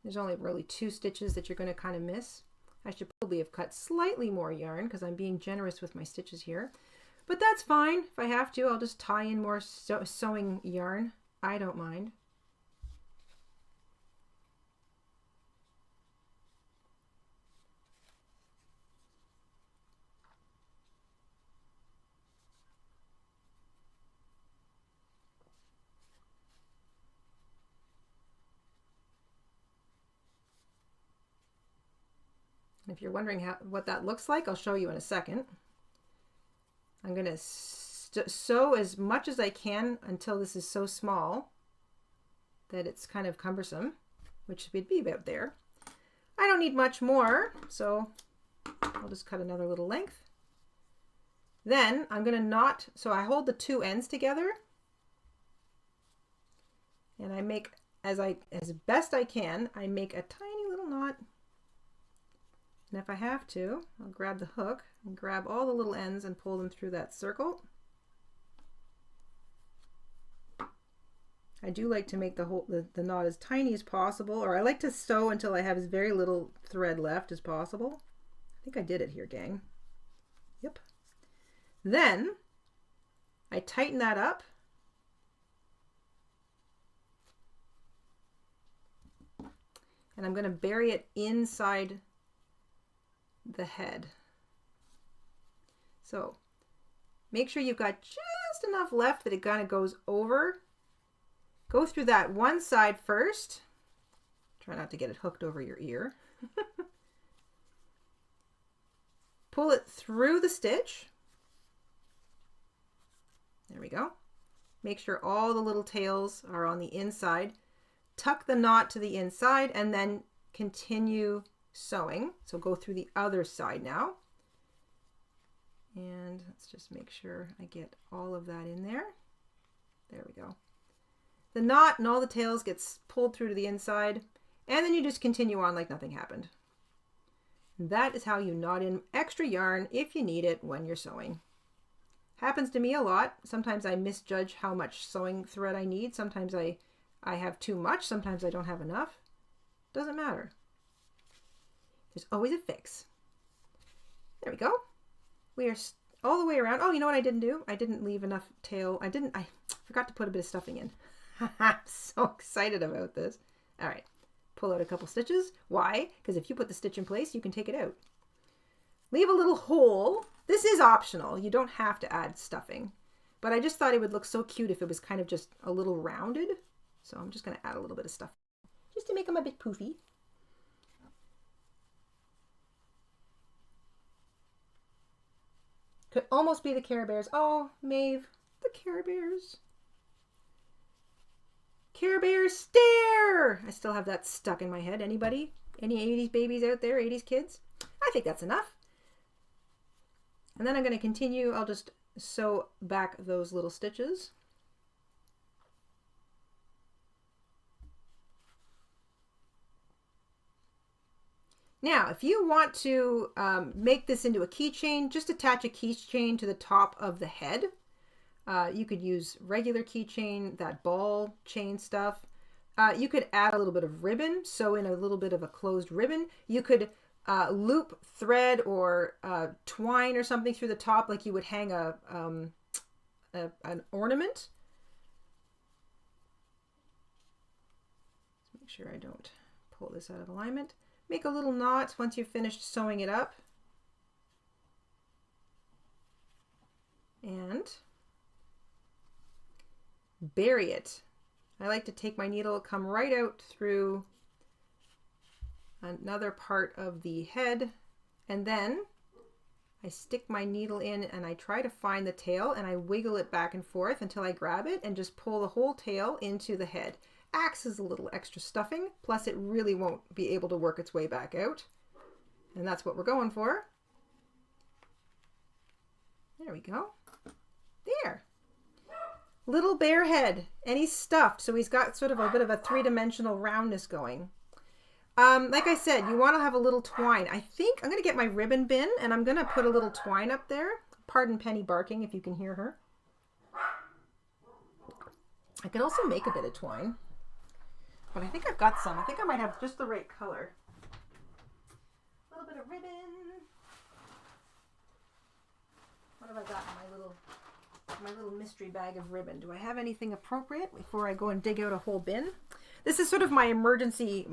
there's only really 2 stitches that you're going to kind of miss. I should probably have cut slightly more yarn because I'm being generous with my stitches here, but that's fine. If I have to, I'll just tie in more sewing yarn. I don't mind. If you're wondering what that looks like, I'll show you in a second. I'm going to sew as much as I can until this is so small that it's kind of cumbersome, which would be about there. I don't need much more, so I'll just cut another little length. Then I'm going to knot, so I hold the 2 ends together and I make, as best I can, I make a tiny little knot. And if I have to, I'll grab the hook and grab all the little ends and pull them through that circle. I do like to make the knot as tiny as possible, or I like to sew until I have as very little thread left as possible. I think I did it here, gang. Yep. Then I tighten that up. And I'm going to bury it inside the head. So make sure you've got just enough left that it kind of goes over. Go through that one side first. Try not to get it hooked over your ear. Pull it through the stitch. There we go. Make sure all the little tails are on the inside. Tuck the knot to the inside and then continue sewing. So go through the other side now. And let's just make sure I get all of that in there. There we go. The knot and all the tails gets pulled through to the inside, and then you just continue on like nothing happened. That is how you knot in extra yarn if you need it when you're sewing. Happens to me a lot. Sometimes I misjudge how much sewing thread I need. Sometimes I have too much. Sometimes I don't have enough. Doesn't matter. There's always a fix. There we go. We are all the way around. Oh, you know what I didn't do? I didn't leave enough tail. I forgot to put a bit of stuffing in. I'm so excited about this. All right. Pull out a couple stitches. Why? Because if you put the stitch in place, you can take it out. Leave a little hole. This is optional. You don't have to add stuffing. But I just thought it would look so cute if it was kind of just a little rounded. So I'm just going to add a little bit of stuff just to make them a bit poofy. Could almost be the Care Bears. Oh, Maeve, the Care Bears. Care Bears stare! I still have that stuck in my head. Anybody? Any 80s babies out there? 80s kids? I think that's enough. And then I'm going to continue. I'll just sew back those little stitches. Now, if you want to make this into a keychain, just attach a keychain to the top of the head. You could use regular keychain, that ball chain stuff. You could add a little bit of ribbon, sew in a little bit of a closed ribbon. You could loop thread or twine or something through the top like you would hang an ornament. Let's make sure I don't pull this out of alignment. Make a little knot once you've finished sewing it up. And bury it. I like to take my needle, come right out through another part of the head, and then I stick my needle in and I try to find the tail and I wiggle it back and forth until I grab it and just pull the whole tail into the head. Acts as a little extra stuffing, plus it really won't be able to work its way back out. And that's what we're going for. There we go. There. Little bear head, and he's stuffed, so he's got sort of a bit of a three-dimensional roundness going. Like I said, you want to have a little twine. I think I'm going to get my ribbon bin, and I'm going to put a little twine up there. Pardon Penny barking if you can hear her. I could also make a bit of twine, but I think I've got some. I think I might have just the right color. A little bit of ribbon. What have I got in my little mystery bag of ribbon? Do I have anything appropriate before I go and dig out a whole bin? This is sort of my emergency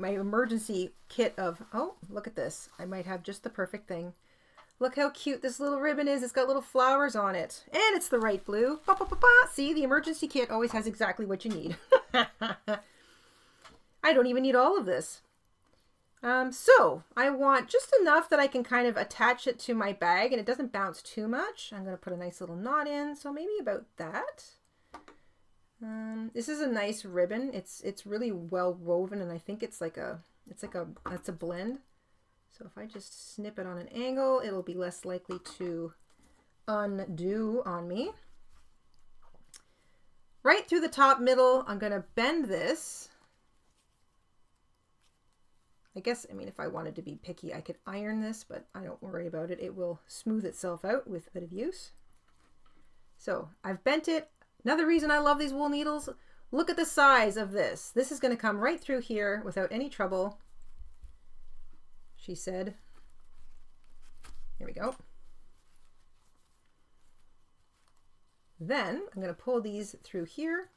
kit of, oh, look at this. I might have just the perfect thing. Look how cute this little ribbon is. It's got little flowers on it. And it's the right blue. Ba, ba, ba, ba. See, the emergency kit always has exactly what you need. I don't even need all of this. So I want just enough that I can kind of attach it to my bag and it doesn't bounce too much. I'm going to put a nice little knot in. So maybe about that. This is a nice ribbon. It's really well woven, and I think it's a blend. So if I just snip it on an angle, it'll be less likely to undo on me. Right through the top middle, I'm going to bend this. I guess, I mean, if I wanted to be picky, I could iron this, but I don't worry about it. It will smooth itself out with a bit of use. So I've bent it. Another reason I love these wool needles, look at the size of this. This is going to come right through here without any trouble, she said. Here we go. Then I'm going to pull these through here.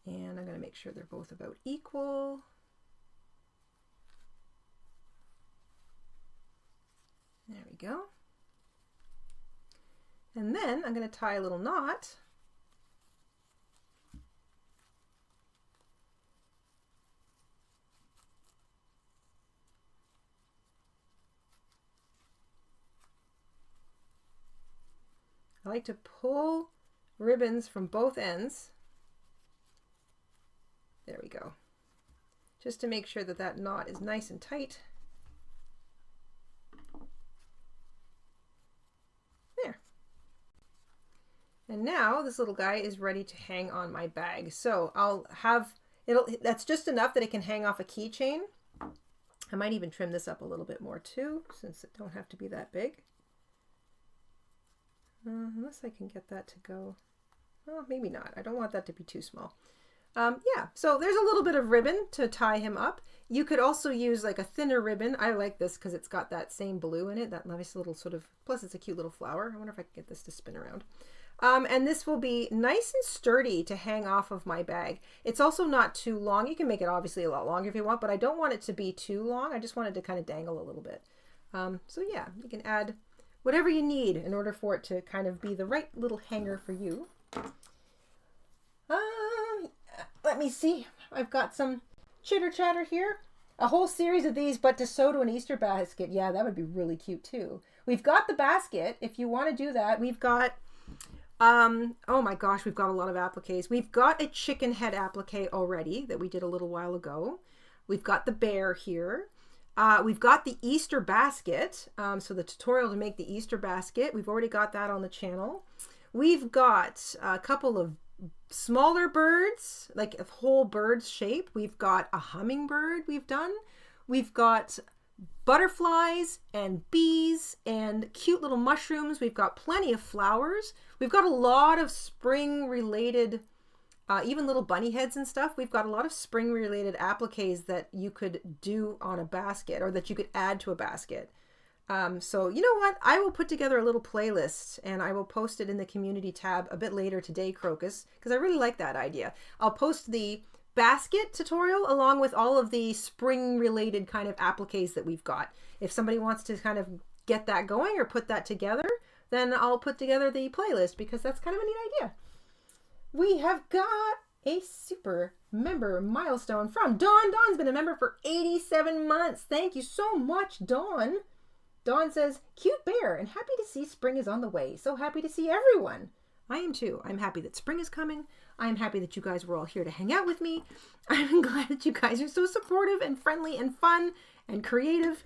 And I'm going to make sure they're both about equal. There we go. And then I'm going to tie a little knot. I like to pull ribbons from both ends. There we go. just to make sure that that knot is nice and tight. There. And now this little guy is ready to hang on my bag. So I'll have, that's just enough that it can hang off a keychain. I might even trim this up a little bit more too, since it don't have to be that big. Unless I can get that to go, well, maybe not. I don't want that to be too small. Yeah, so there's a little bit of ribbon to tie him up. You could also use like a thinner ribbon. I like this because it's got that same blue in it, that nice little sort of, plus it's a cute little flower. I wonder if I can get this to spin around. And this will be nice and sturdy to hang off of my bag. It's also not too long. You can make it obviously a lot longer if you want, but I don't want it to be too long. I just want it to kind of dangle a little bit. So yeah, you can add whatever you need in order for it to kind of be the right little hanger for you. Let me see. I've got some chitter chatter here. A whole series of these, but to sew to an Easter basket. Yeah, that would be really cute too. We've got the basket. If you want to do that, we've got, oh my gosh, we've got a lot of appliques. We've got a chicken head applique already that we did a little while ago. We've got the bear here. We've got the Easter basket. So the tutorial to make the Easter basket. We've already got that on the channel. We've got a couple of smaller birds, like a whole bird's shape. We've got a hummingbird we've done. We've got butterflies and bees and cute little mushrooms. We've got plenty of flowers. We've got a lot of spring related, even little bunny heads and stuff. We've got a lot of spring related appliques that you could do on a basket or that you could add to a basket. So you know what? I will put together a little playlist and I will post it in the community tab a bit later today, Crocus, because I really like that idea. I'll post the basket tutorial along with all of the spring related kind of appliques that we've got. If somebody wants to kind of get that going or put that together, then I'll put together the playlist because that's kind of a neat idea. We have got a super member milestone from Dawn. Dawn's been a member for 87 months. Thank you so much, Dawn. Dawn says, cute bear and happy to see spring is on the way. So happy to see everyone. I am too. I'm happy that spring is coming. I'm happy that you guys were all here to hang out with me. I'm glad that you guys are so supportive and friendly and fun and creative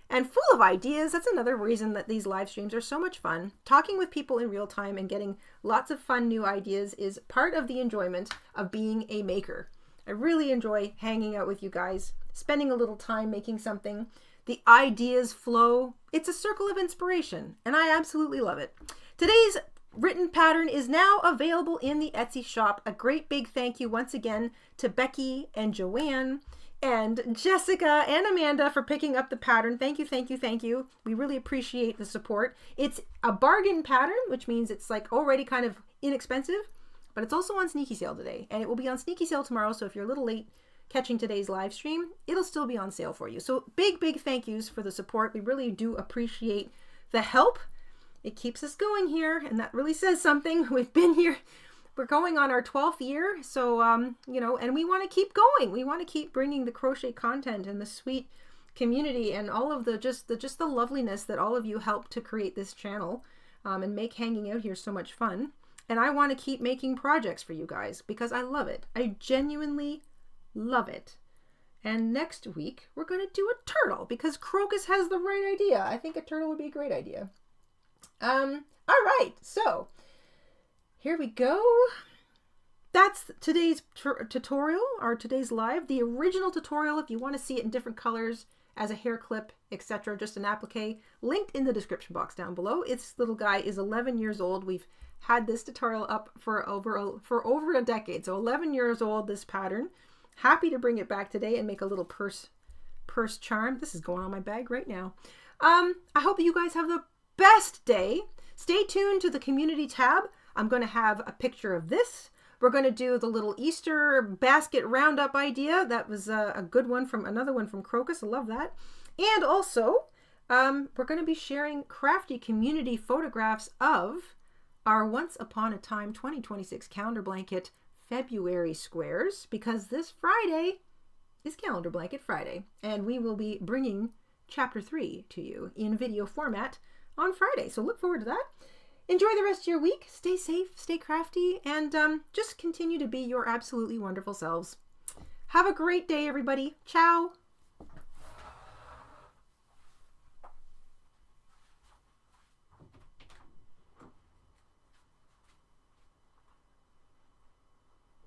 and full of ideas. That's another reason that these live streams are so much fun. Talking with people in real time and getting lots of fun new ideas is part of the enjoyment of being a maker. I really enjoy hanging out with you guys, spending a little time making something. The ideas flow. It's a circle of inspiration, and I absolutely love it. Today's written pattern is now available in the Etsy shop. A great big thank you once again to Becky and Joanne and Jessica and Amanda for picking up the pattern. Thank you, thank you, thank you. We really appreciate the support. It's a bargain pattern, which means it's like already kind of inexpensive, but it's also on sneaky sale today, and it will be on sneaky sale tomorrow. So if you're a little late catching today's live stream, it'll still be on sale for you. So big thank yous for the support. We really do appreciate the help. It keeps us going here, and that really says something. We've been here, we're going on our 12th year. So, you know, and we want to keep going. We want to keep bringing the crochet content and the sweet community and all of the, just the loveliness that all of you helped to create this channel and make hanging out here so much fun. And I want to keep making projects for you guys because I love it. I genuinely love it. And next week we're going to do a turtle because Crocus has the right idea. I think a turtle would be a great idea. All right, so here we go. That's today's tutorial or today's live. The original tutorial, if you want to see it in different colors as a hair clip, etc., just an applique, linked in the description box down below. Its little guy is 11 years old. We've had this tutorial up for over a decade, so 11 years old, this pattern. Happy to bring it back today and make a little purse charm. This is going on my bag right now. I hope that you guys have the best day. Stay tuned to the community tab. I'm going to have a picture of this. We're going to do the little Easter basket roundup idea. That was a good one from another one from Crocus. I love that. And also, we're going to be sharing crafty community photographs of our Once Upon a Time 2026 calendar blanket February squares, because this Friday is Calendar Blanket Friday, and we will be bringing chapter 3 to you in video format on Friday. So look forward to that. Enjoy the rest of your week. Stay safe, stay crafty, and just continue to be your absolutely wonderful selves. Have a great day, everybody. Ciao.